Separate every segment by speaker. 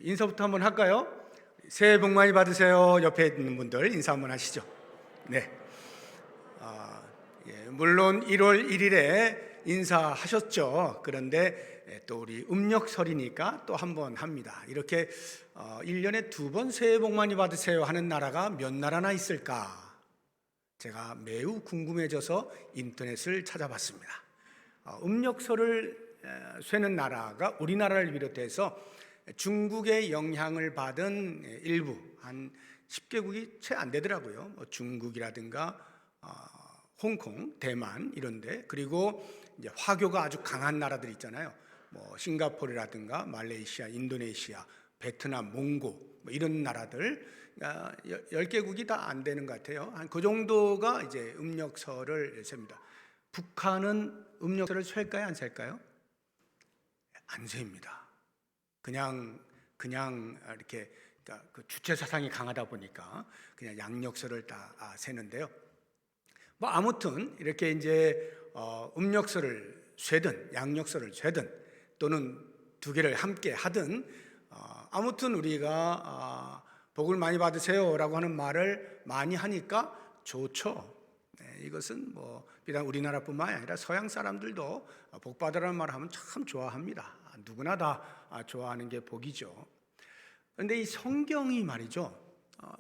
Speaker 1: 인사부터 한번 할까요? 새해 복 많이 받으세요. 옆에 있는 분들 인사 한번 하시죠. 네. 물론 1월 1일에 인사하셨죠. 그런데 또 우리 음력설이니까 또 한 번 합니다. 이렇게 1년에 2번 새해 복 많이 받으세요 하는 나라가 몇 나라나 있을까? 제가 매우 궁금해져서 인터넷을 찾아봤습니다. 음력설을 쇠는 나라가 우리나라를 비롯해서 중국의 영향을 받은 일부 한 10개국이 채 안 되더라고요. 중국이라든가 홍콩, 대만 이런데, 그리고 이제 화교가 아주 강한 나라들 있잖아요. 싱가포르라든가 말레이시아, 인도네시아, 베트남, 몽고 이런 나라들 10개국이 다 안 되는 것 같아요. 한 그 정도가 이제 음력설을 셉니다. 북한은 음력설을 셀까요, 안 셀까요? 안 셉니다. 그냥 이렇게 그 주체 사상이 강하다 보니까 그냥 양력설을 다 세는데요. 아무튼 이렇게 이제 음력설을 쇠든 양력설을 쇠든 또는 두 개를 함께 하든 아무튼 우리가 복을 많이 받으세요라고 하는 말을 많이 하니까 좋죠. 이것은 비단 우리나라뿐만 아니라 서양 사람들도 복 받으라는 말을 하면 참 좋아합니다. 누구나 다 좋아하는 게 복이죠. 그런데 이 성경이 말이죠,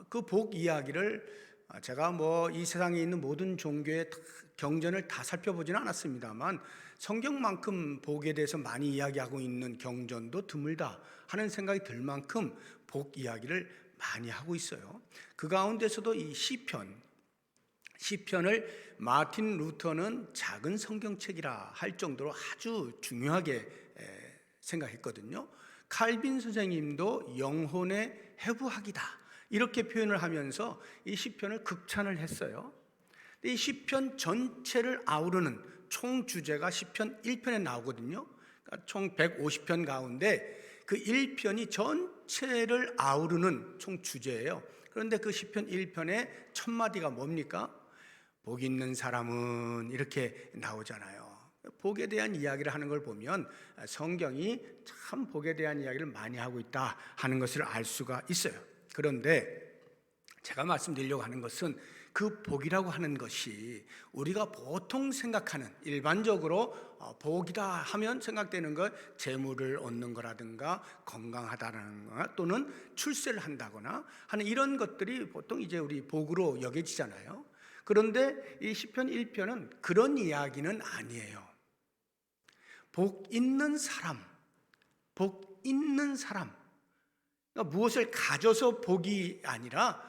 Speaker 1: 그 복 이야기를 제가 이 세상에 있는 모든 종교의 경전을 다 살펴보지는 않았습니다만 성경만큼 복에 대해서 많이 이야기하고 있는 경전도 드물다 하는 생각이 들 만큼 복 이야기를 많이 하고 있어요. 그 가운데서도 이 시편을 마틴 루터는 작은 성경책이라 할 정도로 아주 중요하게 생각했거든요. 칼빈 선생님도 영혼의 해부학이다 이렇게 표현을 하면서 이 시편을 극찬을 했어요. 이 시편 전체를 아우르는 총 주제가 시편 1편에 나오거든요. 그러니까 총 150편 가운데 그 1편이 전체를 아우르는 총 주제예요. 그런데 그 시편 1편의 첫 마디가 뭡니까? 복 있는 사람은 이렇게 나오잖아요. 복에 대한 이야기를 하는 걸 보면 성경이 참 복에 대한 이야기를 많이 하고 있다 하는 것을 알 수가 있어요. 그런데 제가 말씀드리려고 하는 것은 그 복이라고 하는 것이 우리가 보통 생각하는 일반적으로 복이다 하면 생각되는 것, 재물을 얻는 거라든가 건강하다는 거 또는 출세를 한다거나 하는 이런 것들이 보통 이제 우리 복으로 여겨지잖아요. 그런데 이 시편 1편은 그런 이야기는 아니에요. 복 있는 사람, 그러니까 무엇을 가져서 복이 아니라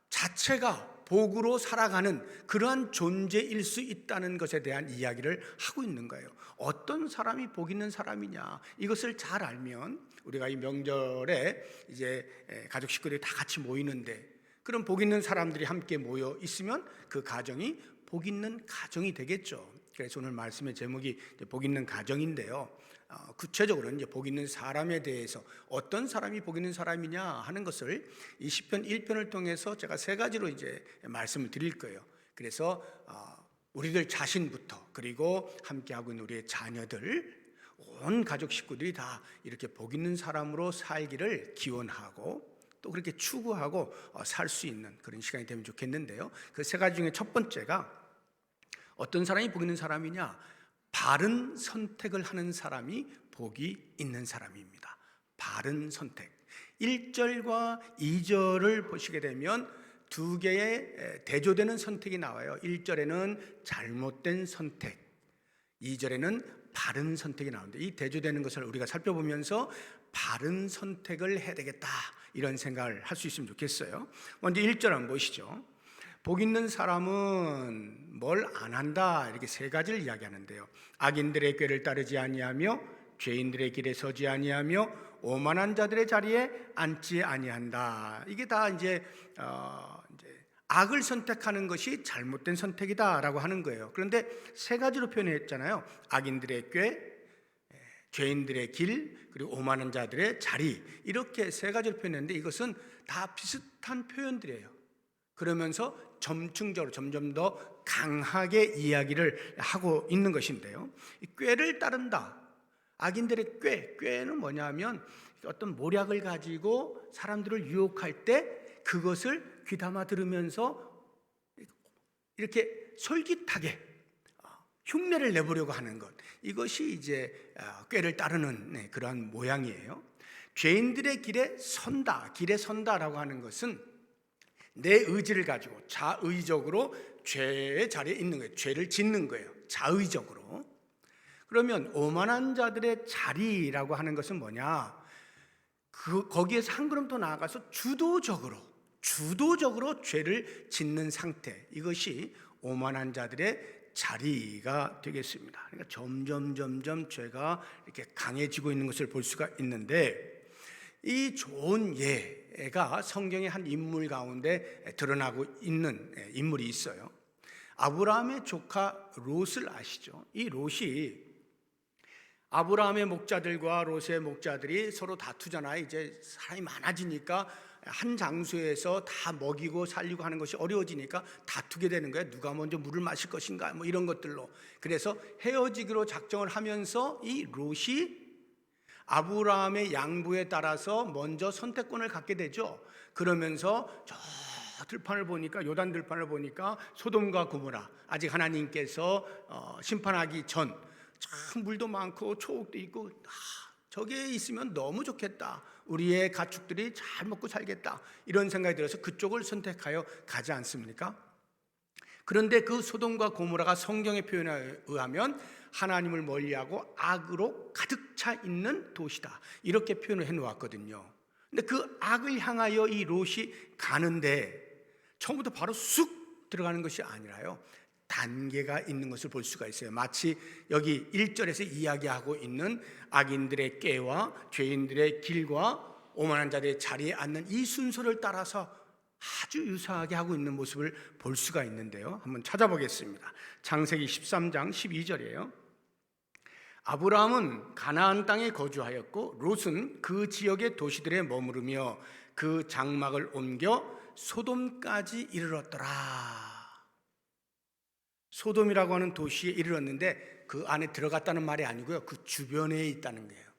Speaker 1: 자체가 복으로 살아가는 그러한 존재일 수 있다는 것에 대한 이야기를 하고 있는 거예요. 어떤 사람이 복 있는 사람이냐, 이것을 잘 알면 우리가 이 명절에 이제 가족 식구들이 다 같이 모이는데 그런 복 있는 사람들이 함께 모여 있으면 그 가정이 복 있는 가정이 되겠죠. 그래서 오늘 말씀의 제목이 복 있는 가정인데요. 구체적으로는 이제 복 있는 사람에 대해서 어떤 사람이 복 있는 사람이냐 하는 것을 이 시편 1편을 통해서 제가 3가지로 이제 말씀을 드릴 거예요. 그래서 우리들 자신부터 그리고 함께하고 있는 우리의 자녀들, 온 가족 식구들이 다 이렇게 복 있는 사람으로 살기를 기원하고 또 그렇게 추구하고 살 수 있는 그런 시간이 되면 좋겠는데요. 그 3가지 중에 첫 번째가 어떤 사람이 복 있는 사람이냐? 바른 선택을 하는 사람이 복이 있는 사람입니다. 바른 선택. 1절과 2절을 보시게 되면 2개의 대조되는 선택이 나와요. 1절에는 잘못된 선택, 2절에는 바른 선택이 나오는데 이 대조되는 것을 우리가 살펴보면서 바른 선택을 해야 되겠다 이런 생각을 할 수 있으면 좋겠어요. 먼저 1절 한번 보시죠. 복 있는 사람은 뭘 안 한다 이렇게 3가지를 이야기하는데요. 악인들의 꾀를 따르지 아니하며 죄인들의 길에 서지 아니하며 오만한 자들의 자리에 앉지 아니한다. 이게 다 이제 악을 선택하는 것이 잘못된 선택이다라고 하는 거예요. 그런데 3가지로 표현했잖아요. 악인들의 꾀, 죄인들의 길, 그리고 오만한 자들의 자리, 이렇게 3가지로 표현했는데 이것은 다 비슷한 표현들이에요. 그러면서 점층적으로 점점 더 강하게 이야기를 하고 있는 것인데요. 꾀를 따른다. 악인들의 꾀는 뭐냐면 어떤 모략을 가지고 사람들을 유혹할 때 그것을 귀담아 들으면서 이렇게 솔깃하게 흉내를 내보려고 하는 것, 이것이 이제 꾀를 따르는 그러한 모양이에요. 죄인들의 길에 선다라고 하는 것은 내 의지를 가지고 자의적으로 죄의 자리에 있는 거예요. 죄를 짓는 거예요, 자의적으로. 그러면 오만한 자들의 자리라고 하는 것은 뭐냐? 거기에서 한 걸음 더 나아가서 주도적으로 죄를 짓는 상태, 이것이 오만한 자들의 자리가 되겠습니다. 그러니까 점점 죄가 이렇게 강해지고 있는 것을 볼 수가 있는데, 이 좋은 예가 성경의 한 인물 가운데 드러나고 있는 인물이 있어요. 아브라함의 조카 롯을 아시죠? 이 롯이 아브라함의 목자들과 롯의 목자들이 서로 다투잖아요. 이제 사람이 많아지니까 한 장소에서 다 먹이고 살리고 하는 것이 어려워지니까 다투게 되는 거예요. 누가 먼저 물을 마실 것인가, 뭐 이런 것들로. 그래서 헤어지기로 작정을 하면서 이 롯이 아브라함의 양보에 따라서 먼저 선택권을 갖게 되죠. 그러면서 저 들판을 보니까, 요단 들판을 보니까 소돔과 고모라, 아직 하나님께서 심판하기 전 참 물도 많고 초옥도 있고, 저기에 있으면 너무 좋겠다, 우리의 가축들이 잘 먹고 살겠다, 이런 생각이 들어서 그쪽을 선택하여 가지 않습니까? 그런데 그 소돔과 고모라가 성경의 표현에 의하면 하나님을 멀리하고 악으로 가득 차 있는 도시다, 이렇게 표현을 해놓았거든요. 근데 그 악을 향하여 이 롯이 가는데 처음부터 바로 쑥 들어가는 것이 아니라요, 단계가 있는 것을 볼 수가 있어요. 마치 여기 1절에서 이야기하고 있는 악인들의 꾀와 죄인들의 길과 오만한 자들의 자리에 앉는 이 순서를 따라서 아주 유사하게 하고 있는 모습을 볼 수가 있는데요, 한번 찾아보겠습니다. 창세기 13장 12절이에요. 아브라함은 가나안 땅에 거주하였고 롯은 그 지역의 도시들에 머무르며 그 장막을 옮겨 소돔까지 이르렀더라. 소돔이라고 하는 도시에 이르렀는데 그 안에 들어갔다는 말이 아니고요, 그 주변에 있다는 거예요.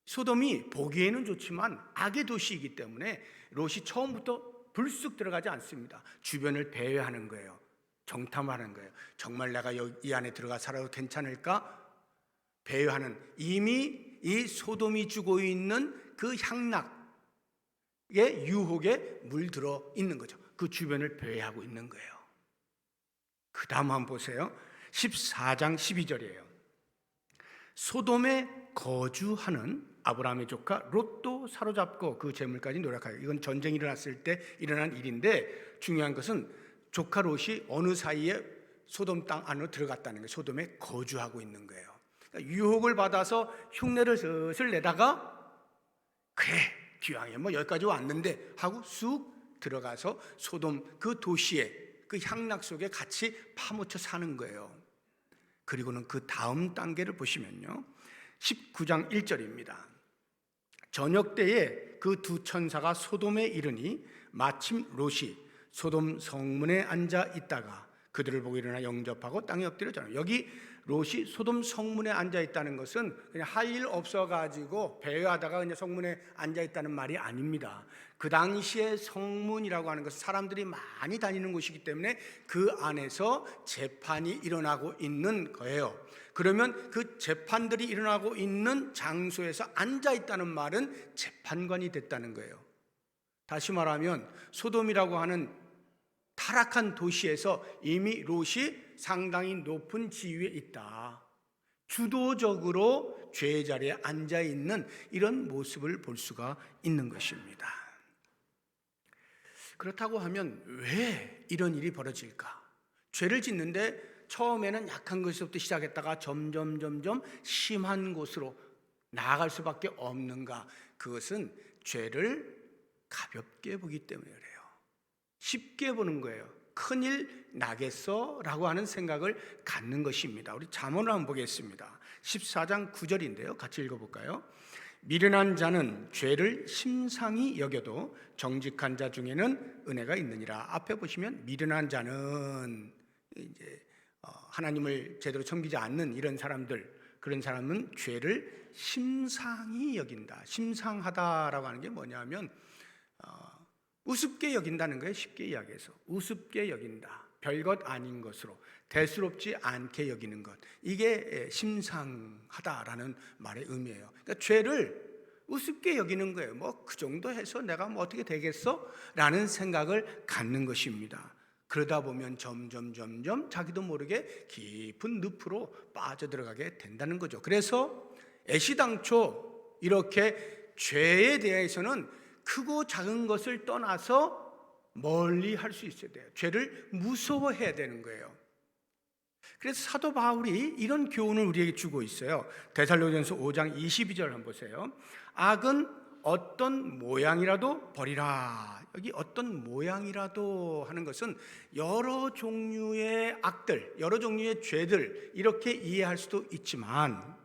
Speaker 1: 소돔이 보기에는 좋지만 악의 도시이기 때문에 롯이 처음부터 불쑥 들어가지 않습니다. 주변을 배회하는 거예요. 정탐하는 거예요. 정말 내가 이 안에 들어가 살아도 괜찮을까? 배회하는, 이미 이 소돔이 주고 있는 그 향락의 유혹에 물들어 있는 거죠. 그 주변을 배회하고 있는 거예요. 그 다음 한번 보세요. 14장 12절이에요. 소돔에 거주하는 아브라함의 조카 롯도 사로잡고 그 재물까지 노력하여. 이건 전쟁이 일어났을 때 일어난 일인데, 중요한 것은 조카 롯이 어느 사이에 소돔 땅 안으로 들어갔다는 거예요. 소돔에 거주하고 있는 거예요. 그러니까 유혹을 받아서 흉내를 슬슬 내다가, 그래 기왕에 뭐 여기까지 왔는데 하고 쑥 들어가서 소돔 그 도시에, 그 향락 속에 같이 파묻혀 사는 거예요. 그리고는 그 다음 단계를 보시면요, 19장 1절입니다. 저녁 때에 그 두 천사가 소돔에 이르니 마침 롯이 소돔 성문에 앉아 있다가 그들을 보고 일어나 영접하고 땅에 엎드려잖아요. 여기 롯이 소돔 성문에 앉아 있다는 것은 그냥 할 일 없어가지고 배회하다가 그냥 성문에 앉아 있다는 말이 아닙니다. 그 당시에 성문이라고 하는 것은 사람들이 많이 다니는 곳이기 때문에 그 안에서 재판이 일어나고 있는 거예요. 그러면 그 재판들이 일어나고 있는 장소에서 앉아 있다는 말은 재판관이 됐다는 거예요. 다시 말하면 소돔이라고 하는 타락한 도시에서 이미 롯이 상당히 높은 지위에 있다, 주도적으로 죄의 자리에 앉아 있는 이런 모습을 볼 수가 있는 것입니다. 그렇다고 하면 왜 이런 일이 벌어질까? 죄를 짓는데 처음에는 약한 것부터 시작했다가 점점 심한 곳으로 나아갈 수밖에 없는가? 그것은 죄를 가볍게 보기 때문에 그래요. 쉽게 보는 거예요. 큰일 나겠어? 라고 하는 생각을 갖는 것입니다. 우리 잠언을 한번 보겠습니다. 14장 9절인데요. 같이 읽어볼까요? 미련한 자는 죄를 심상히 여겨도 정직한 자 중에는 은혜가 있느니라. 앞에 보시면 미련한 자는 이제 하나님을 제대로 섬기지 않는 이런 사람들, 그런 사람은 죄를 심상히 여긴다. 심상하다라고 하는 게 뭐냐면 우습게 여긴다는 거예요. 쉽게 이야기해서 우습게 여긴다. 별것 아닌 것으로 대수롭지 않게 여기는 것, 이게 심상하다라는 말의 의미예요. 그러니까 죄를 우습게 여기는 거예요. 뭐 그 정도 해서 내가 뭐 어떻게 되겠어? 라는 생각을 갖는 것입니다. 그러다 보면 점점 자기도 모르게 깊은 늪으로 빠져들어가게 된다는 거죠. 그래서 애시당초 이렇게 죄에 대해서는 크고 작은 것을 떠나서 멀리 할 수 있어야 돼요. 죄를 무서워해야 되는 거예요. 그래서 사도 바울이 이런 교훈을 우리에게 주고 있어요. 데살로니가서 5장 22절 한번 보세요. 악은 어떤 모양이라도 버리라. 여기 어떤 모양이라도 하는 것은 여러 종류의 악들, 여러 종류의 죄들, 이렇게 이해할 수도 있지만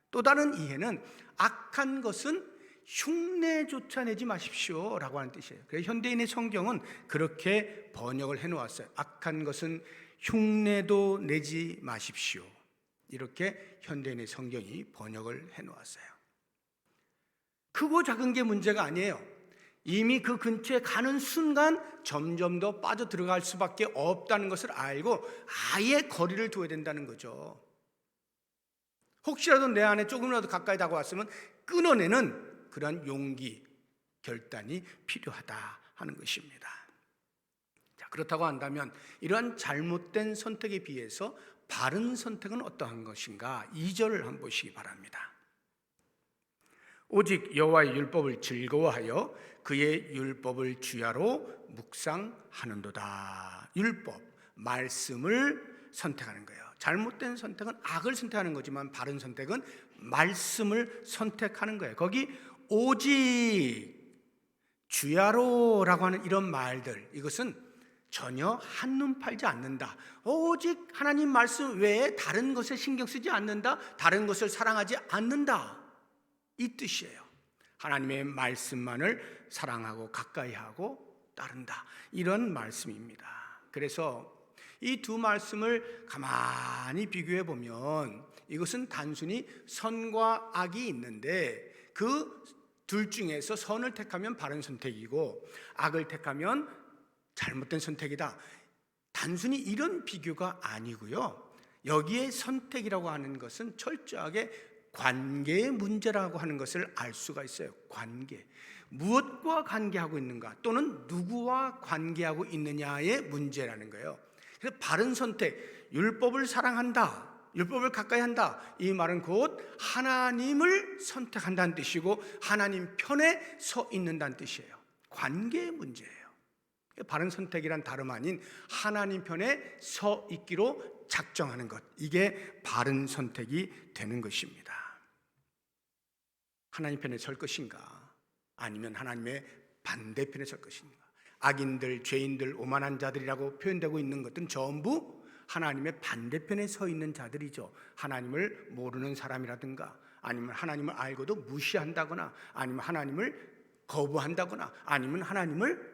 Speaker 1: 또 다른 이해는 악한 것은 흉내조차 내지 마십시오 라고 하는 뜻이에요. 그래서 현대인의 성경은 그렇게 번역을 해놓았어요. 악한 것은 흉내도 내지 마십시오. 이렇게 현대인의 성경이 번역을 해놓았어요. 크고 작은 게 문제가 아니에요. 이미 그 근처에 가는 순간 점점 더 빠져 들어갈 수밖에 없다는 것을 알고 아예 거리를 둬야 된다는 거죠. 혹시라도 내 안에 조금이라도 가까이 다가왔으면 끊어내는 그러한 용기, 결단이 필요하다 하는 것입니다. 자, 그렇다고 한다면 이러한 잘못된 선택에 비해서 바른 선택은 어떠한 것인가? 2절을 한번 보시기 바랍니다. 오직 여호와의 율법을 즐거워하여 그의 율법을 주야로 묵상하는도다. 율법, 말씀을 선택하는 거예요. 잘못된 선택은 악을 선택하는 거지만 바른 선택은 말씀을 선택하는 거예요. 거기 오직, 주야로라고 하는 이런 말들, 이것은 전혀 한눈 팔지 않는다. 오직 하나님 말씀 외에 다른 것에 신경 쓰지 않는다. 다른 것을 사랑하지 않는다. 이 뜻이에요. 하나님의 말씀만을 사랑하고 가까이 하고 따른다. 이런 말씀입니다. 그래서 이 두 말씀을 가만히 비교해 보면 이것은 단순히 선과 악이 있는데 그 둘 중에서 선을 택하면 바른 선택이고 악을 택하면 잘못된 선택이다. 단순히 이런 비교가 아니고요. 여기에 선택이라고 하는 것은 철저하게 관계의 문제라고 하는 것을 알 수가 있어요. 관계. 무엇과 관계하고 있는가 또는 누구와 관계하고 있느냐의 문제라는 거예요. 그래서 바른 선택, 율법을 사랑한다, 율법을 가까이 한다, 이 말은 곧 하나님을 선택한다는 뜻이고 하나님 편에 서 있는다는 뜻이에요. 관계의 문제예요. 바른 선택이란 다름 아닌 하나님 편에 서 있기로 작정하는 것, 이게 바른 선택이 되는 것입니다. 하나님 편에 설 것인가 아니면 하나님의 반대편에 설 것인가. 악인들, 죄인들, 오만한 자들이라고 표현되고 있는 것들은 전부 하나님의 반대편에 서 있는 자들이죠. 하나님을 모르는 사람이라든가 아니면 하나님을 알고도 무시한다거나 아니면 하나님을 거부한다거나 아니면 하나님을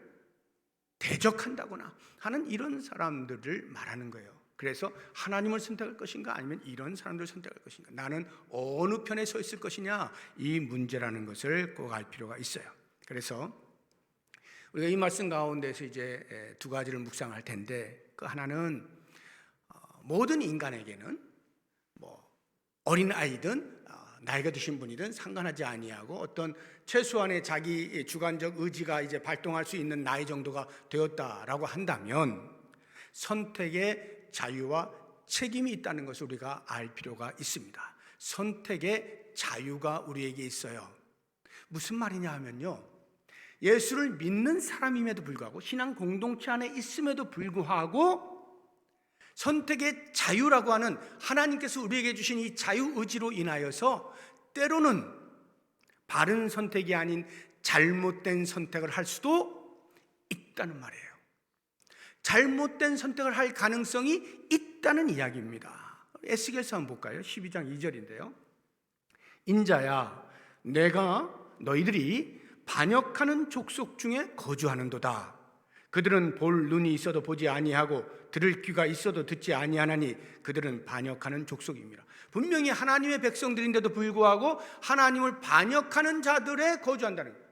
Speaker 1: 대적한다거나 하는 이런 사람들을 말하는 거예요. 그래서 하나님을 선택할 것인가 아니면 이런 사람들을 선택할 것인가, 나는 어느 편에 서 있을 것이냐, 이 문제라는 것을 꼭 알 필요가 있어요. 그래서 우리가 이 말씀 가운데서 이제 두 가지를 묵상할 텐데, 그 하나는 모든 인간에게는 뭐 어린 아이든 나이가 드신 분이든 상관하지 아니하고 어떤 최소한의 자기 주관적 의지가 이제 발동할 수 있는 나이 정도가 되었다라고 한다면 선택의 자유와 책임이 있다는 것을 우리가 알 필요가 있습니다. 선택의 자유가 우리에게 있어요. 무슨 말이냐 하면요, 예수를 믿는 사람임에도 불구하고 신앙 공동체 안에 있음에도 불구하고 선택의 자유라고 하는 하나님께서 우리에게 주신 이 자유의지로 인하여서 때로는 바른 선택이 아닌 잘못된 선택을 할 수도 있다는 말이에요. 잘못된 선택을 할 가능성이 있다는 이야기입니다. 에스겔서 한번 볼까요? 12장 2절인데요. 인자야, 내가 너희들이 반역하는 족속 중에 거주하는도다. 그들은 볼 눈이 있어도 보지 아니하고 들을 귀가 있어도 듣지 아니하나니 그들은 반역하는 족속입니다. 분명히 하나님의 백성들인데도 불구하고 하나님을 반역하는 자들에 거주한다는 거예요.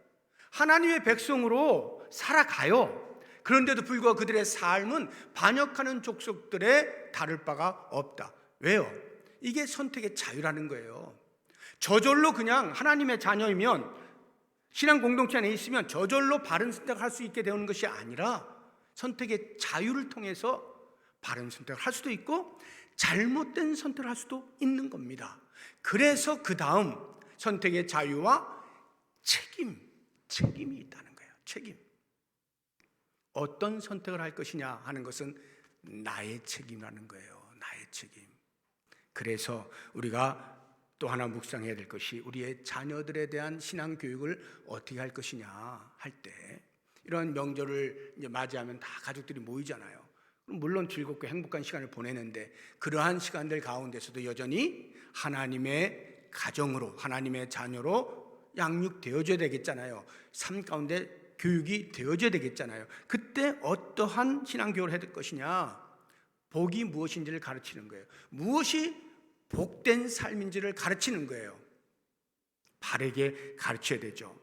Speaker 1: 하나님의 백성으로 살아가요. 그런데도 불구하고 그들의 삶은 반역하는 족속들에 다를 바가 없다. 왜요? 이게 선택의 자유라는 거예요. 저절로 그냥 하나님의 자녀이면, 신앙 공동체 안에 있으면 저절로 바른 선택을 할 수 있게 되는 것이 아니라 선택의 자유를 통해서 바른 선택을 할 수도 있고 잘못된 선택을 할 수도 있는 겁니다. 그래서 그 다음 선택의 자유와 책임이 있다는 거예요. 책임. 어떤 선택을 할 것이냐 하는 것은 나의 책임이라는 거예요. 나의 책임. 그래서 우리가 또 하나 묵상해야 될 것이 우리의 자녀들에 대한 신앙 교육을 어떻게 할 것이냐 할 때, 이런 명절을 이제 맞이하면 다 가족들이 모이잖아요. 물론 즐겁고 행복한 시간을 보내는데 그러한 시간들 가운데서도 여전히 하나님의 가정으로, 하나님의 자녀로 양육되어져야 되겠잖아요. 삶 가운데 교육이 되어져야 되겠잖아요. 그때 어떠한 신앙교육을 해야 될 것이냐, 복이 무엇인지를 가르치는 거예요. 무엇이 복된 삶인지를 가르치는 거예요. 바르게 가르쳐야 되죠.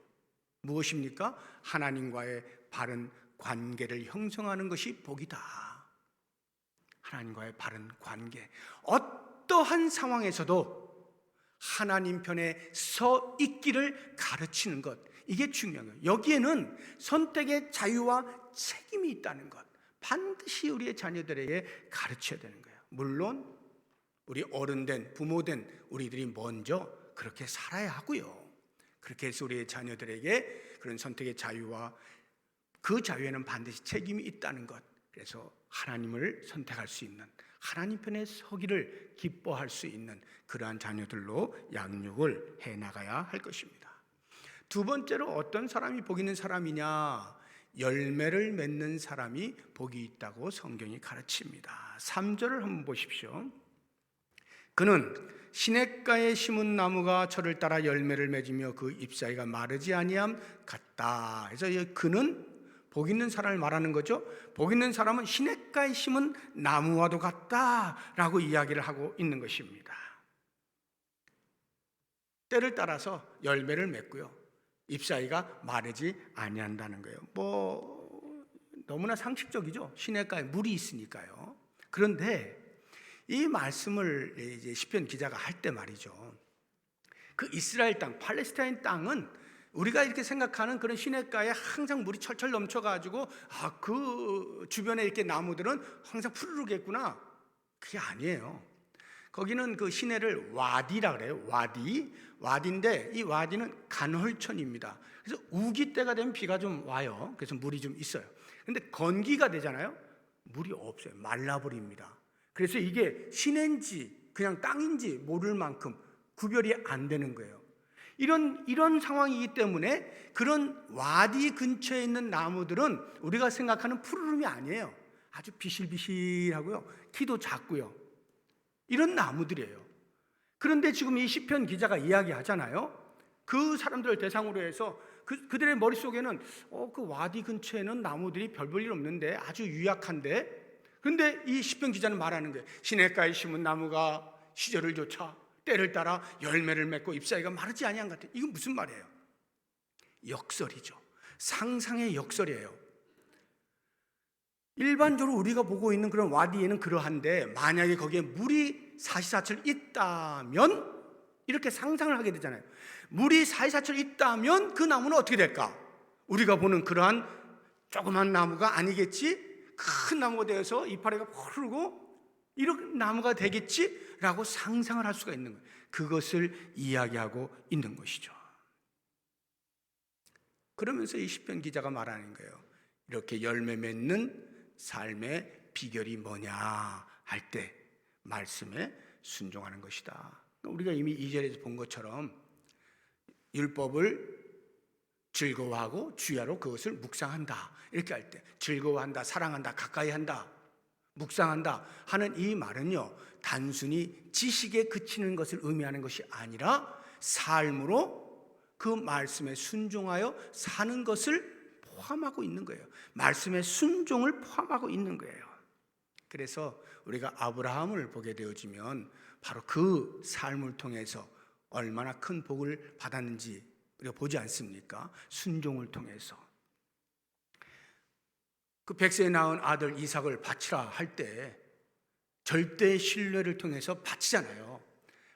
Speaker 1: 무엇입니까? 하나님과의 바른 관계를 형성하는 것이 복이다. 하나님과의 바른 관계. 어떠한 상황에서도 하나님 편에 서 있기를 가르치는 것, 이게 중요한 거예요. 여기에는 선택의 자유와 책임이 있다는 것, 반드시 우리의 자녀들에게 가르쳐야 되는 거예요. 물론 우리 어른된, 부모된 우리들이 먼저 그렇게 살아야 하고요. 그렇게 해서 우리의 자녀들에게 그런 선택의 자유와 그 자유에는 반드시 책임이 있다는 것, 그래서 하나님을 선택할 수 있는, 하나님 편에 서기를 기뻐할 수 있는 그러한 자녀들로 양육을 해나가야 할 것입니다. 두 번째로 어떤 사람이 복 있는 사람이냐, 열매를 맺는 사람이 복이 있다고 성경이 가르칩니다. 3절을 한번 보십시오. 그는 시냇가에 심은 나무가 철을 따라 열매를 맺으며 그 잎사귀가 마르지 아니함 같다. 그래서 그는 복 있는 사람을 말하는 거죠. 복 있는 사람은 시냇가에 심은 나무와도 같다라고 이야기를 하고 있는 것입니다. 때를 따라서 열매를 맺고요, 잎사귀가 마르지 아니한다는 거예요. 너무나 상식적이죠. 시냇가에 물이 있으니까요. 그런데 이 말씀을 이제 시편 기자가 할 때 말이죠, 그 이스라엘 땅, 팔레스타인 땅은 우리가 이렇게 생각하는 그런 시냇가에 항상 물이 철철 넘쳐가지고 그 주변에 이렇게 나무들은 항상 푸르르겠구나, 그게 아니에요. 거기는 그 시내를 와디라 그래요. 와디인데 이 와디는 간헐천입니다. 그래서 우기 때가 되면 비가 좀 와요. 그래서 물이 좀 있어요. 근데 건기가 되잖아요, 물이 없어요. 말라버립니다. 그래서 이게 시내인지 그냥 땅인지 모를 만큼 구별이 안 되는 거예요. 이런 상황이기 때문에 그런 와디 근처에 있는 나무들은 우리가 생각하는 푸르름이 아니에요. 아주 비실비실하고요, 키도 작고요, 이런 나무들이에요. 그런데 지금 이 시편 기자가 이야기하잖아요. 그 사람들을 대상으로 해서 그들의 머릿속에는 그 와디 근처에는 나무들이 별 볼 일 없는데, 아주 유약한데, 그런데 이 시편 기자는 말하는 거예요. 시냇가에 심은 나무가 시절을 좇아 때를 따라 열매를 맺고 잎사귀가 마르지 아니한 것 같아요. 이건 무슨 말이에요? 역설이죠. 상상의 역설이에요. 일반적으로 우리가 보고 있는 그런 와디에는 그러한데, 만약에 거기에 물이 사시사철 있다면, 이렇게 상상을 하게 되잖아요. 물이 사시사철 있다면 그 나무는 어떻게 될까? 우리가 보는 그러한 조그만 나무가 아니겠지? 큰 나무가 되어서 이파리가 푸르고 이런 나무가 되겠지라고 상상을 할 수가 있는 거예요. 그것을 이야기하고 있는 것이죠. 그러면서 이 시편 기자가 말하는 거예요. 이렇게 열매 맺는 삶의 비결이 뭐냐 할 때 말씀에 순종하는 것이다. 우리가 이미 2절에서 본 것처럼 율법을 즐거워하고 주야로 그것을 묵상한다, 이렇게 할 때 즐거워한다, 사랑한다, 가까이 한다, 묵상한다 하는 이 말은요, 단순히 지식에 그치는 것을 의미하는 것이 아니라 삶으로 그 말씀에 순종하여 사는 것을 포함하고 있는 거예요. 말씀의 순종을 포함하고 있는 거예요. 그래서 우리가 아브라함을 보게 되어지면 바로 그 삶을 통해서 얼마나 큰 복을 받았는지 우리가 보지 않습니까? 순종을 통해서. 그 100세에 낳은 아들 이삭을 바치라 할 때 절대 신뢰를 통해서 바치잖아요.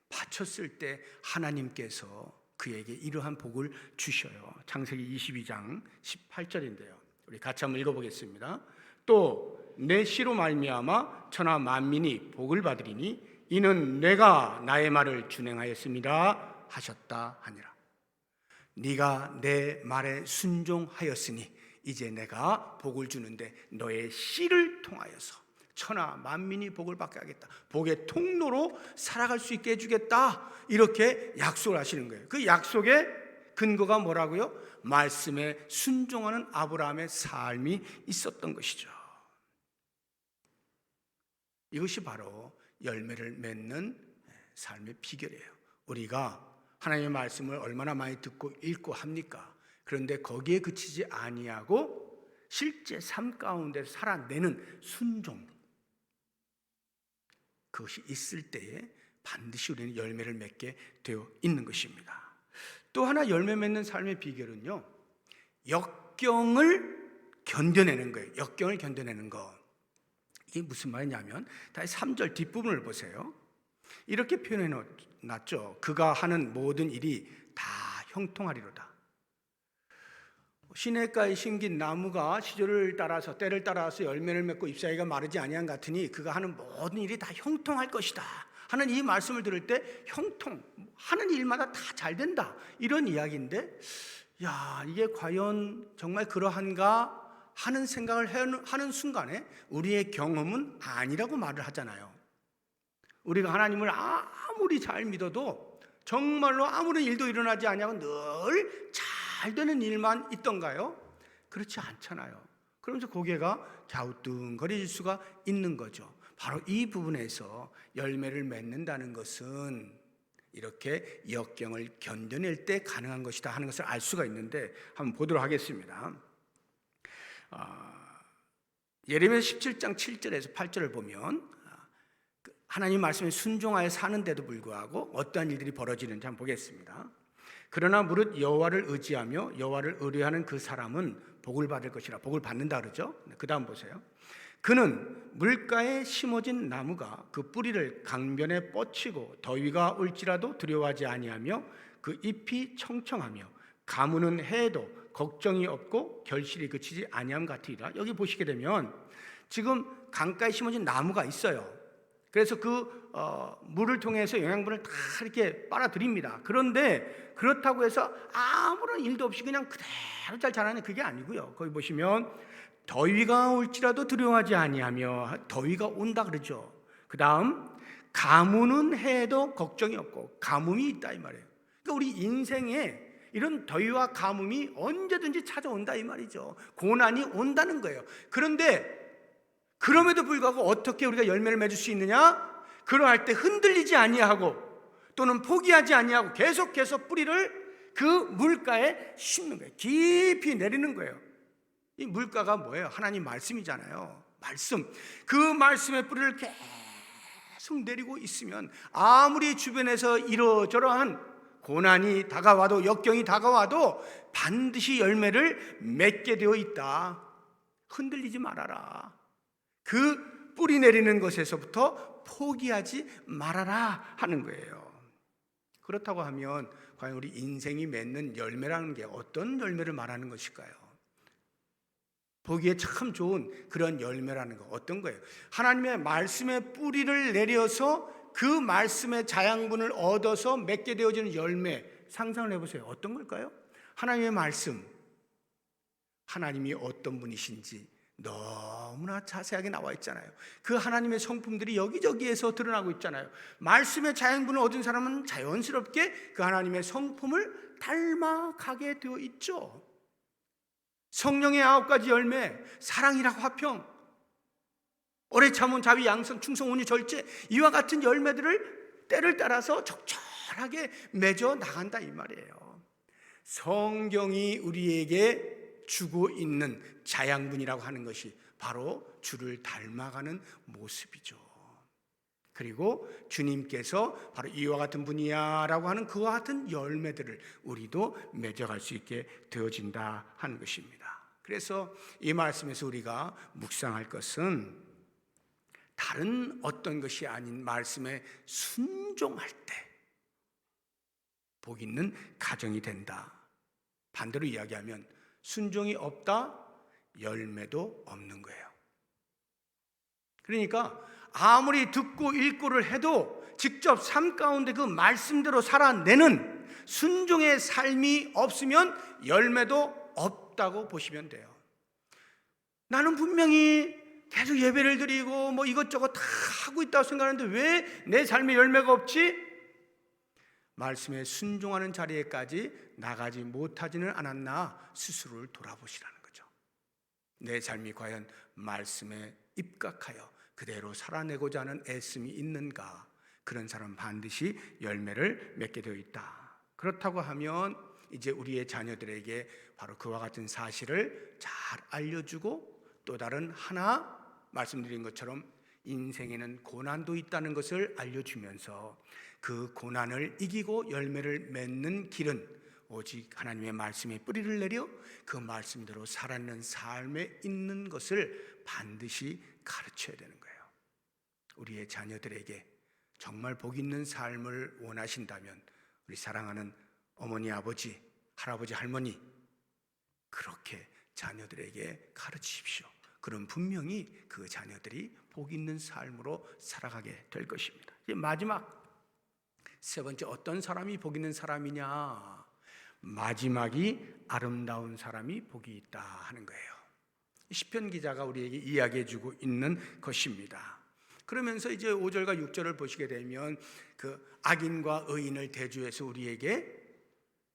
Speaker 1: 바쳤을 때 하나님께서 그에게 이러한 복을 주셔요. 창세기 22장 18절인데요. 우리 같이 한번 읽어보겠습니다. 또 내 씨로 말미암아 천하 만민이 복을 받으리니 이는 내가 나의 말을 준행하였습니다 하셨다 하니라. 네가 내 말에 순종하였으니 이제 내가 복을 주는데 너의 씨를 통하여서 천하 만민이 복을 받게 하겠다. 복의 통로로 살아갈 수 있게 해주겠다. 이렇게 약속을 하시는 거예요. 그 약속의 근거가 뭐라고요? 말씀에 순종하는 아브라함의 삶이 있었던 것이죠. 이것이 바로 열매를 맺는 삶의 비결이에요. 우리가 하나님의 말씀을 얼마나 많이 듣고 읽고 합니까? 그런데 거기에 그치지 아니하고 실제 삶 가운데 살아내는 순종, 그것이 있을 때에 반드시 우리는 열매를 맺게 되어 있는 것입니다. 또 하나 열매 맺는 삶의 비결은요, 역경을 견뎌내는 거예요. 역경을 견뎌내는 거. 이게 무슨 말이냐면 다시 3절 뒷부분을 보세요. 이렇게 표현해 놨죠. 그가 하는 모든 일이 다 형통하리로다. 시냇가에 심긴 나무가 시절을 따라서 때를 따라서 열매를 맺고 잎사귀가 마르지 아니한 같으니 그가 하는 모든 일이 다 형통할 것이다 하는 이 말씀을 들을 때 형통, 하는 일마다 다 잘 된다 이런 이야기인데, 야, 이게 과연 정말 그러한가 하는 생각을 하는 순간에 우리의 경험은 아니라고 말을 하잖아요. 우리가 하나님을 아무리 잘 믿어도 정말로 아무런 일도 일어나지 아니하고 늘 잘 되는 일만 있던가요? 그렇지 않잖아요. 그러면서 고개가 갸우뚱거릴 수가 있는 거죠. 바로 이 부분에서 열매를 맺는다는 것은 이렇게 역경을 견뎌낼 때 가능한 것이다 하는 것을 알 수가 있는데, 한번 보도록 하겠습니다. 예레미야 17장 7절에서 8절을 보면 하나님 말씀에 순종하여 사는데도 불구하고 어떠한 일들이 벌어지는지 한번 보겠습니다. 그러나 무릇 여호와를 의지하며 여호와를 의뢰하는 그 사람은 복을 받을 것이라. 복을 받는다 그러죠. 그 다음 보세요. 그는 물가에 심어진 나무가 그 뿌리를 강변에 뻗치고 더위가 올지라도 두려워하지 아니하며 그 잎이 청청하며 가무는 해에도 걱정이 없고 결실이 그치지 아니함 같으리라. 여기 보시게 되면 지금 강가에 심어진 나무가 있어요. 그래서 그 물을 통해서 영양분을 다 이렇게 빨아들입니다. 그런데 그렇다고 해서 아무런 일도 없이 그냥 그대로 잘 자라는 그게 아니고요. 거기 보시면 더위가 올지라도 두려워하지 아니하며, 더위가 온다 그러죠. 그 다음 가뭄은 해도 걱정이 없고, 가뭄이 있다 이 말이에요. 그러니까 우리 인생에 이런 더위와 가뭄이 언제든지 찾아온다 이 말이죠. 고난이 온다는 거예요. 그런데 그럼에도 불구하고 어떻게 우리가 열매를 맺을 수 있느냐? 그러할 때 흔들리지 아니하고 또는 포기하지 아니하고 계속해서 뿌리를 그 물가에 심는 거예요. 깊이 내리는 거예요. 이 물가가 뭐예요? 하나님 말씀이잖아요. 말씀. 그 말씀의 뿌리를 계속 내리고 있으면 아무리 주변에서 이러저러한 고난이 다가와도, 역경이 다가와도 반드시 열매를 맺게 되어 있다. 흔들리지 말아라. 그 뿌리 내리는 것에서부터 포기하지 말아라 하는 거예요. 그렇다고 하면 과연 우리 인생이 맺는 열매라는 게 어떤 열매를 말하는 것일까요? 보기에 참 좋은 그런 열매라는 거 어떤 거예요? 하나님의 말씀의 뿌리를 내려서 그 말씀의 자양분을 얻어서 맺게 되어지는 열매, 상상을 해보세요. 어떤 걸까요? 하나님의 말씀, 하나님이 어떤 분이신지 너무나 자세하게 나와 있잖아요. 그 하나님의 성품들이 여기저기에서 드러나고 있잖아요. 말씀의 자양분을 얻은 사람은 자연스럽게 그 하나님의 성품을 닮아가게 되어 있죠. 성령의 9가지 열매, 사랑이라 화평, 오래 참은 자비, 양선, 충성, 온유, 절제, 이와 같은 열매들을 때를 따라서 적절하게 맺어 나간다 이 말이에요. 성경이 우리에게 주고 있는 자양분이라고 하는 것이 바로 주를 닮아가는 모습이죠. 그리고 주님께서 바로 이와 같은 분이야 라고 하는 그와 같은 열매들을 우리도 맺어갈 수 있게 되어진다 하는 것입니다. 그래서 이 말씀에서 우리가 묵상할 것은 다른 어떤 것이 아닌 말씀에 순종할 때 복 있는 가정이 된다. 반대로 이야기하면 순종이 없다, 열매도 없는 거예요. 그러니까 아무리 듣고 읽고를 해도 직접 삶 가운데 그 말씀대로 살아내는 순종의 삶이 없으면 열매도 없다고 보시면 돼요. 나는 분명히 계속 예배를 드리고 뭐 이것저것 다 하고 있다고 생각하는데 왜 내 삶에 열매가 없지? 말씀에 순종하는 자리에까지 나가지 못하지는 않았나 스스로를 돌아보시라는 거죠. 내 삶이 과연 말씀에 입각하여 그대로 살아내고자 하는 애씀이 있는가? 그런 사람은 반드시 열매를 맺게 되어 있다. 그렇다고 하면 이제 우리의 자녀들에게 바로 그와 같은 사실을 잘 알려주고 또 다른 하나 말씀드린 것처럼 인생에는 고난도 있다는 것을 알려주면서 그 고난을 이기고 열매를 맺는 길은 오직 하나님의 말씀에 뿌리를 내려 그 말씀대로 살아내는 삶에 있는 것을 반드시 가르쳐야 되는 거예요. 우리의 자녀들에게 정말 복 있는 삶을 원하신다면 우리 사랑하는 어머니, 아버지, 할아버지, 할머니 그렇게 자녀들에게 가르치십시오. 그럼 분명히 그 자녀들이 복 있는 삶으로 살아가게 될 것입니다. 이제 마지막 세 번째, 어떤 사람이 복 있는 사람이냐? 마지막이 아름다운 사람이 복이 있다 하는 거예요. 시편 기자가 우리에게 이야기해 주고 있는 것입니다. 그러면서 이제 5절과 6절을 보시게 되면 그 악인과 의인을 대조해서 우리에게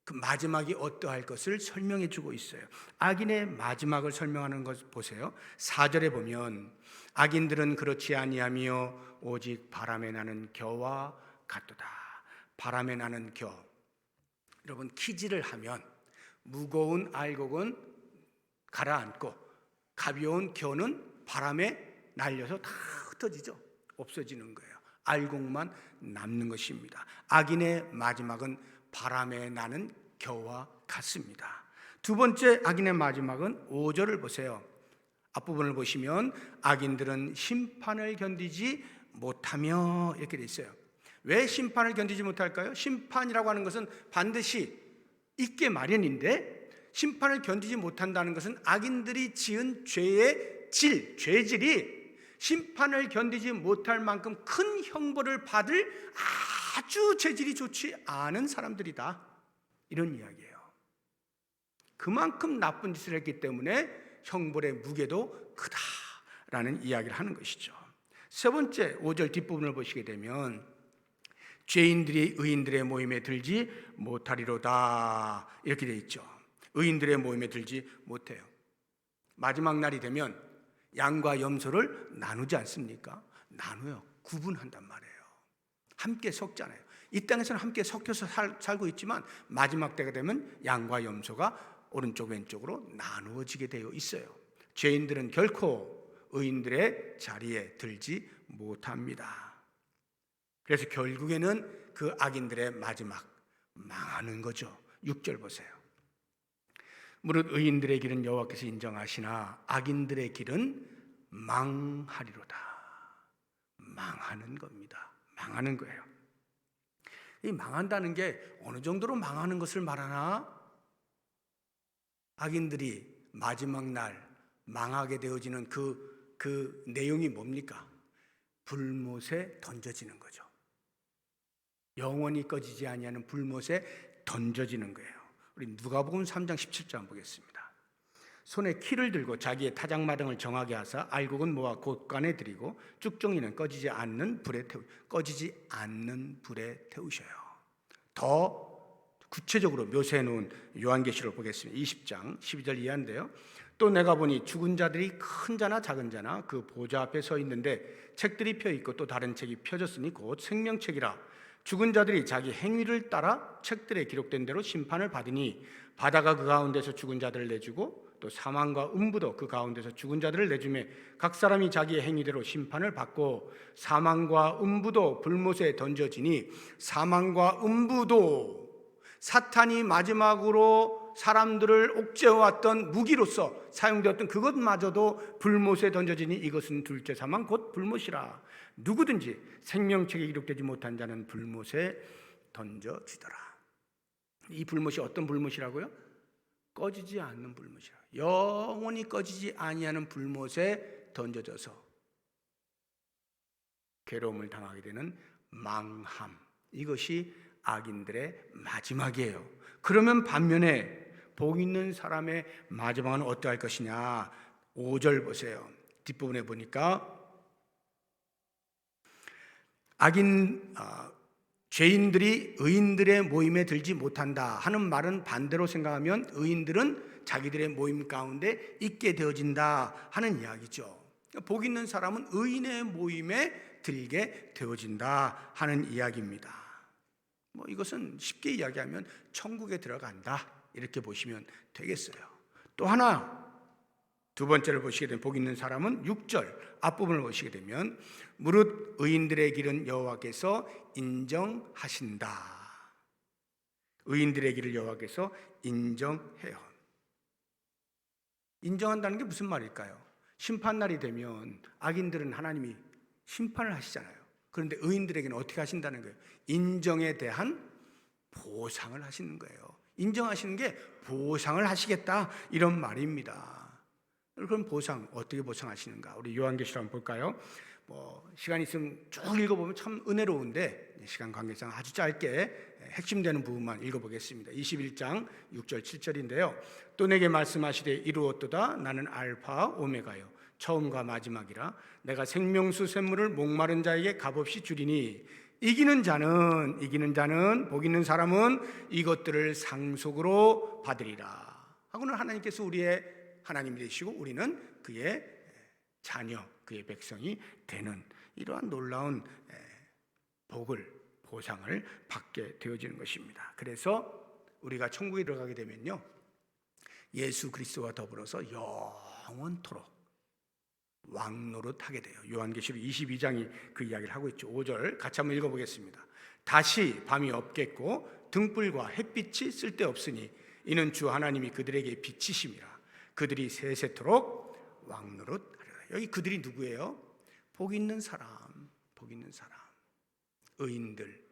Speaker 1: 그 마지막이 어떠할 것을 설명해 주고 있어요. 악인의 마지막을 설명하는 것 보세요. 4절에 보면 악인들은 그렇지 아니하며 오직 바람에 나는 겨와 같도다. 바람에 나는 겨. 여러분 키질을 하면 무거운 알곡은 가라앉고 가벼운 겨는 바람에 날려서 다 흩어지죠. 없어지는 거예요. 알곡만 남는 것입니다. 악인의 마지막은 바람에 나는 겨와 같습니다. 두 번째 악인의 마지막은 5절을 보세요. 앞부분을 보시면 악인들은 심판을 견디지 못하며 이렇게 돼 있어요. 왜 심판을 견디지 못할까요? 심판이라고 하는 것은 반드시 있게 마련인데 심판을 견디지 못한다는 것은 악인들이 지은 죄의 죄질이 심판을 견디지 못할 만큼 큰 형벌을 받을 아주 죄질이 좋지 않은 사람들이다, 이런 이야기예요. 그만큼 나쁜 짓을 했기 때문에 형벌의 무게도 크다라는 이야기를 하는 것이죠. 세 번째 5절 뒷부분을 보시게 되면 죄인들이 의인들의 모임에 들지 못하리로다 이렇게 되어 있죠. 의인들의 모임에 들지 못해요. 마지막 날이 되면 양과 염소를 나누지 않습니까? 나누어요. 구분한단 말이에요. 함께 섞잖아요. 이 땅에서는 함께 섞여서 살고 있지만 마지막 때가 되면 양과 염소가 오른쪽 왼쪽으로 나누어지게 되어 있어요. 죄인들은 결코 의인들의 자리에 들지 못합니다. 그래서 결국에는 그 악인들의 마지막 망하는 거죠. 6절 보세요. 무릇 의인들의 길은 여호와께서 인정하시나 악인들의 길은 망하리로다. 망하는 겁니다. 망하는 거예요. 이 망한다는 게 어느 정도로 망하는 것을 말하나? 악인들이 마지막 날 망하게 되어지는 그 내용이 뭡니까? 불못에 던져지는 거죠. 영원히 꺼지지 아니하는 불못에 던져지는 거예요. 우리 누가복음 3장 17절 보겠습니다. 손에 키를 들고 자기의 타작마당을 정하게 하사 알곡은 모아 곳간에 들이고 쭉종이는 꺼지지 않는 불에 태우셔요. 더 구체적으로 묘사해 놓은 요한계시록 보겠습니다. 20장 12절 이하인데요. 또 내가 보니 죽은 자들이 큰 자나 작은 자나 그 보좌 앞에 서 있는데 책들이 펴 있고 또 다른 책이 펴졌으니 곧 생명책이라. 죽은 자들이 자기 행위를 따라 책들에 기록된 대로 심판을 받으니 바다가 그 가운데서 죽은 자들을 내주고 또 사망과 음부도 그 가운데서 죽은 자들을 내주매 각 사람이 자기의 행위대로 심판을 받고 사망과 음부도 불못에 던져지니 사망과 음부도 사탄이 마지막으로 사람들을 옥죄어왔던 무기로서 사용되었던 그것마저도 불못에 던져지니 이것은 둘째 사망 곧 불못이라. 누구든지 생명책에 기록되지 못한 자는 불못에 던져지더라. 이 불못이 어떤 불못이라고요? 꺼지지 않는 불못이라. 영원히 꺼지지 아니하는 불못에 던져져서 괴로움을 당하게 되는 망함, 이것이 악인들의 마지막이에요. 그러면 반면에 복 있는 사람의 마지막은 어떠할 것이냐? 5절 보세요. 뒷부분에 보니까 죄인들이 의인들의 모임에 들지 못한다 하는 말은 반대로 생각하면 의인들은 자기들의 모임 가운데 있게 되어진다 하는 이야기죠. 복 있는 사람은 의인의 모임에 들게 되어진다 하는 이야기입니다. 이것은 쉽게 이야기하면 천국에 들어간다 이렇게 보시면 되겠어요. 또 하나, 두 번째를 보시게 되면 복 있는 사람은 6절 앞부분을 보시게 되면 무릇 의인들의 길은 여호와께서 인정하신다. 의인들의 길을 여호와께서 인정해요. 인정한다는 게 무슨 말일까요? 심판날이 되면 악인들은 하나님이 심판을 하시잖아요. 그런데 의인들에게는 어떻게 하신다는 거예요? 인정에 대한 보상을 하시는 거예요. 인정하시는 게 보상을 하시겠다 이런 말입니다. 그럼 보상, 어떻게 보상하시는가? 우리 요한계시록 한번 볼까요? 시간 있으면 쭉 읽어보면 참 은혜로운데 시간 관계상 아주 짧게 핵심되는 부분만 읽어보겠습니다. 21장 6절 7절인데요. 또 내게 말씀하시되 이루었도다. 나는 알파 오메가요 처음과 마지막이라. 내가 생명수 샘물을 목마른 자에게 값없이 주리니 이기는 자는 복 있는 사람은 이것들을 상속으로 받으리라. 하고는 하나님께서 우리의 하나님이 되시고 우리는 그의 자녀, 그의 백성이 되는 이러한 놀라운 보상을 받게 되어지는 것입니다. 그래서 우리가 천국에 들어가게 되면요, 예수 그리스도와 더불어서 영원토록 왕노릇하게 돼요. 요한계시록 22장이 그 이야기를 하고 있죠. 5절 같이 한번 읽어보겠습니다. 다시 밤이 없겠고 등불과 햇빛이 쓸데없으니 이는 주 하나님이 그들에게 빛이심이라. 그들이 세세토록 왕노릇하리라. 여기 그들이 누구예요? 복 있는 사람, 의인들,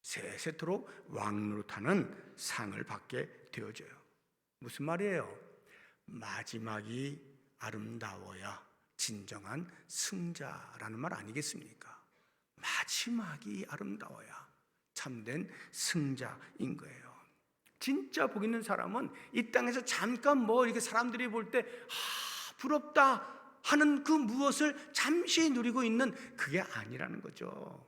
Speaker 1: 세세토록 왕노릇하는 상을 받게 되어져요. 무슨 말이에요? 마지막이 아름다워야 진정한 승자라는 말 아니겠습니까? 마지막이 아름다워야 참된 승자인 거예요. 진짜 복 있는 사람은 이 땅에서 잠깐 이렇게 사람들이 볼 때 부럽다 하는 그 무엇을 잠시 누리고 있는 그게 아니라는 거죠.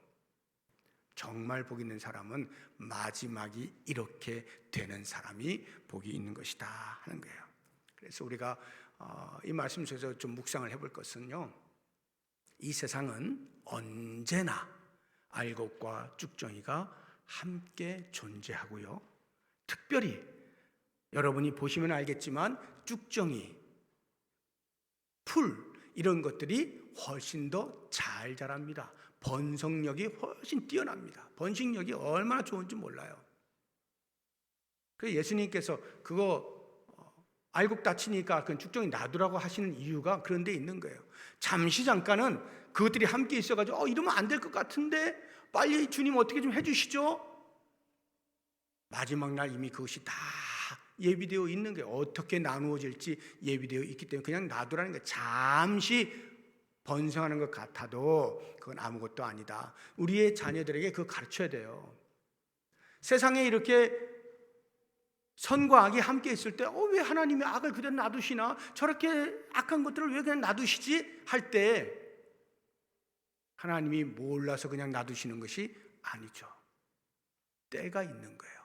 Speaker 1: 정말 복 있는 사람은 마지막이 이렇게 되는 사람이 복이 있는 것이다 하는 거예요. 그래서 우리가 이 말씀 속에서 좀 묵상을 해볼 것은요, 이 세상은 언제나 알곡과 쭉정이가 함께 존재하고요, 특별히 여러분이 보시면 알겠지만 쭉정이, 풀 이런 것들이 훨씬 더 잘 자랍니다. 번성력이 훨씬 뛰어납니다. 번식력이 얼마나 좋은지 몰라요. 그래서 예수님께서 그거 알곡 다치니까 그 쭉정이 놔두라고 하시는 이유가 그런 데 있는 거예요. 잠깐은 그것들이 함께 있어가지고 이러면 안 될 것 같은데 빨리 주님 어떻게 좀 해주시죠. 마지막 날 이미 그것이 다 예비되어 있는 거예요. 어떻게 나누어질지 예비되어 있기 때문에 그냥 놔두라는 거예요. 잠시 번성하는 것 같아도 그건 아무것도 아니다. 우리의 자녀들에게 그거 가르쳐야 돼요. 세상에 이렇게 선과 악이 함께 있을 때 왜 하나님이 악을 그대로 놔두시나, 저렇게 악한 것들을 왜 그냥 놔두시지 할 때 하나님이 몰라서 그냥 놔두시는 것이 아니죠. 때가 있는 거예요.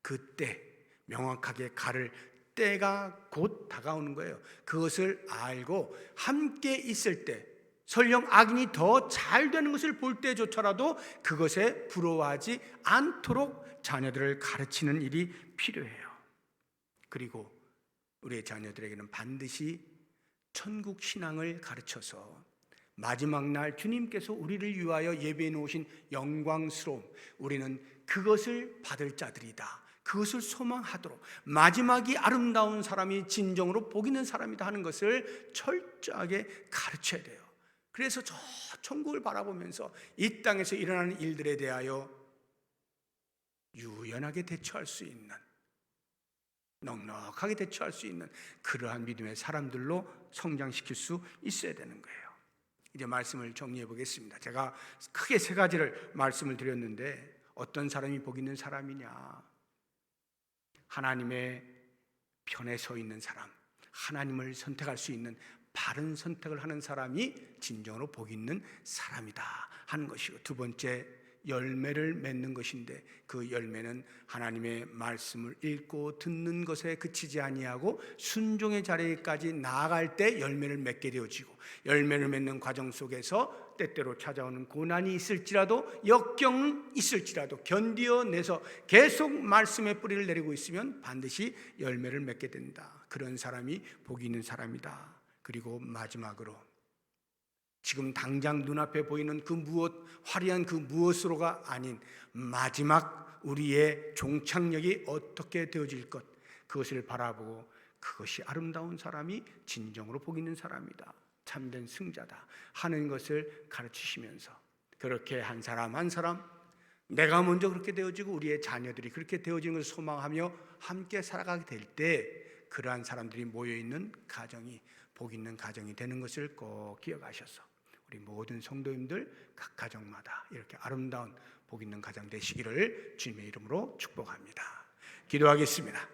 Speaker 1: 그때 명확하게 가를 때가 곧 다가오는 거예요. 그것을 알고 함께 있을 때, 설령 악인이 더 잘 되는 것을 볼 때조차라도 그것에 부러워하지 않도록 자녀들을 가르치는 일이 필요해요. 그리고 우리의 자녀들에게는 반드시 천국 신앙을 가르쳐서 마지막 날 주님께서 우리를 위하여 예배해 놓으신 영광스러움, 우리는 그것을 받을 자들이다, 그것을 소망하도록, 마지막이 아름다운 사람이 진정으로 복 있는 사람이다 하는 것을 철저하게 가르쳐야 돼요. 그래서 저 천국을 바라보면서 이 땅에서 일어나는 일들에 대하여 유연하게 대처할 수 있는, 넉넉하게 대처할 수 있는 그러한 믿음의 사람들로 성장시킬 수 있어야 되는 거예요. 이제 말씀을 정리해 보겠습니다. 제가 크게 세 가지를 말씀을 드렸는데, 어떤 사람이 복 있는 사람이냐? 하나님의 편에 서 있는 사람, 하나님을 선택할 수 있는 바른 선택을 하는 사람이 진정으로 복 있는 사람이다 하는 것이고, 두 번째, 열매를 맺는 것인데 그 열매는 하나님의 말씀을 읽고 듣는 것에 그치지 아니하고 순종의 자리까지 나아갈 때 열매를 맺게 되어지고, 열매를 맺는 과정 속에서 때때로 찾아오는 고난이 있을지라도, 역경은 있을지라도 견디어내서 계속 말씀의 뿌리를 내리고 있으면 반드시 열매를 맺게 된다. 그런 사람이 복이 있는 사람이다. 그리고 마지막으로, 지금 당장 눈앞에 보이는 그 무엇, 화려한 그 무엇으로가 아닌 마지막 우리의 종착역이 어떻게 되어질 것, 그것을 바라보고 그것이 아름다운 사람이 진정으로 복 있는 사람이다, 참된 승자다 하는 것을 가르치시면서, 그렇게 한 사람 한 사람, 내가 먼저 그렇게 되어지고 우리의 자녀들이 그렇게 되어지는 것을 소망하며 함께 살아가게 될 때, 그러한 사람들이 모여있는 가정이 복 있는 가정이 되는 것을 꼭 기억하셔서 우리 모든 성도님들 각 가정마다 이렇게 아름다운 복 있는 가정 되시기를 주님의 이름으로 축복합니다. 기도하겠습니다.